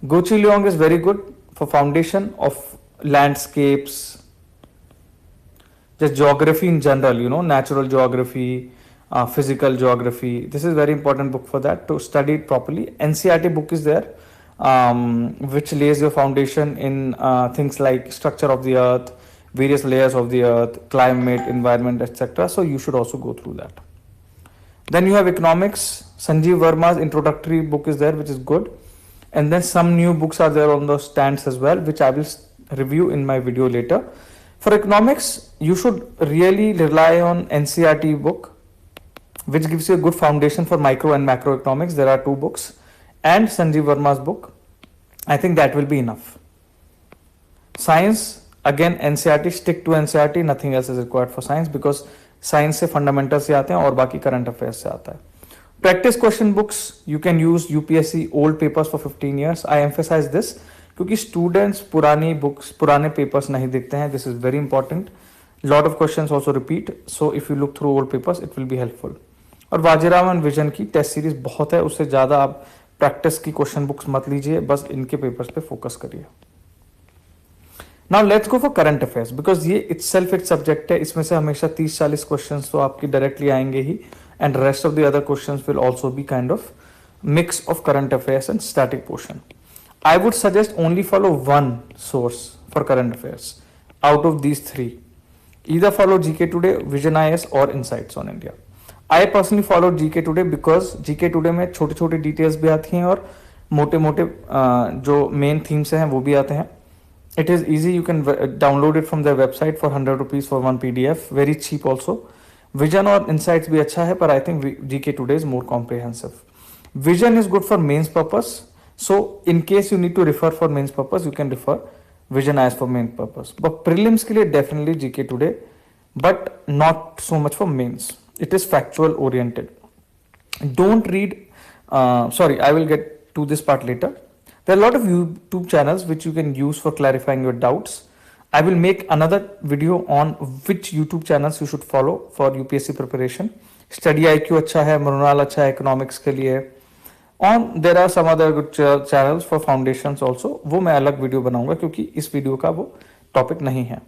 Gochi Leong is very good for foundation of landscapes, just geography in general, natural geography, physical geography. This is very important book for that to study it properly. NCERT book is there, which lays your foundation in things like structure of the earth, various layers of the earth, climate, environment, etc. So you should also go through that. Then you have economics. Sanjeev Verma's introductory book is there, which is good. And then some new books are there on the stands as well, which I will review in my video later. For economics, you should really rely on NCERT book, which gives you a good foundation for micro and macroeconomics. There are 2 books, and Sanjeev Verma's book. I think that will be enough. Science, again NCERT, stick to NCERT, nothing else is required for science, because science से fundamental से आते हैं और बाकी current affairs से आता है. Practice question books you can use UPSC old papers for 15 years. I emphasise this क्योंकि स्टूडेंट्स पुरानी बुक्स, पुराने पेपर्स नहीं देखते हैं. This is very important. Lot of questions also repeat, so if you look through old papers it will be helpful. और Vajirao and Vision की test series बहुत है, उससे ज़्यादा आप प्रैक्टिस की क्वेश्चन बुक्स मत लीजिए, बस इनके पेपर्स पे फोकस करिए. Now let's go for current affairs, because ये इटसेल्फ एक सब्जेक्ट है. इसमें से हमेशा 30-40 क्वेश्चंस तो आपकी डायरेक्टली आएंगे ही, and rest of the other questions will also be kind of mix of current affairs and static portion. I would suggest only follow one source for current affairs out of these 3. Either follow GK Today, Vision IS or Insights on India. I personally follow GK Today because GK Today में छोटे छोटे details भी आती हैं और मोटे मोटे जो मेन थीम्स हैं वो भी आते हैं. It is easy, you can download it from their website for 100 rupees for one PDF, very cheap also. Vision और Insights भी अच्छा है, पर I think GK Today is more comprehensive. Vision is good for mains purpose. So in case you need to refer for mains purpose, you can refer Vision IS for main purpose. But prelims के लिए definitely GK Today, but not so much for mains. It is factual oriented. Don't read. Sorry, I will get to this part later. There are a lot of YouTube channels which you can use for clarifying your doubts. I will make another video on which YouTube channels you should follow for UPSC preparation. Study IQ अच्छा है, Mrunal अच्छा है economics के लिए. On there are some other good channels for foundations also. वो मैं अलग video बनाऊंगा क्योंकि इस वीडियो का वो टॉपिक नहीं है.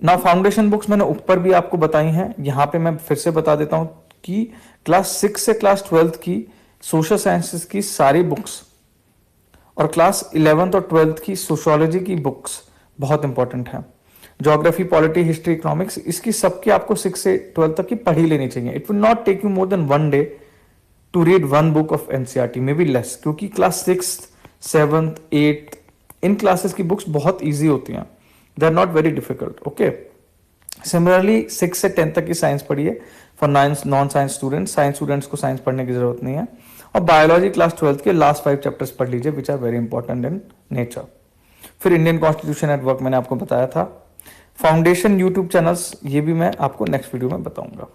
Now फाउंडेशन बुक्स मैंने ऊपर भी आपको बताई हैं, यहाँ पे मैं फिर से बता देता हूँ कि क्लास 6 से क्लास 12th की सोशल साइंसेस की सारी बुक्स और क्लास 11th और 12th की सोशियोलॉजी की बुक्स बहुत इंपॉर्टेंट है. ज्योग्राफी, पॉलिटी, हिस्ट्री, इकोनॉमिक्स, इसकी सबकी आपको 6 से 12 तक की पढ़ी लेनी चाहिए. It will not take you more than 1 day to read 1 book of NCERT, maybe less, क्योंकि क्लास 6th, 7th, 8th इन क्लासेस की बुक्स बहुत ईजी होती हैं. They are not very difficult. Okay, similarly 6 से 10 तक की साइंस पढ़िए for non science students. Science students को साइंस पढ़ने की जरूरत नहीं है. और बायोलॉजी क्लास 12th के लास्ट 5 चैप्टर्स पढ़ लीजिए which are very important in nature. फिर इंडियन कॉन्स्टिट्यूशन एट वर्क मैंने आपको बताया था. फाउंडेशन यूट्यूब चैनल्स ये भी मैं आपको नेक्स्ट वीडियो में बताऊंगा.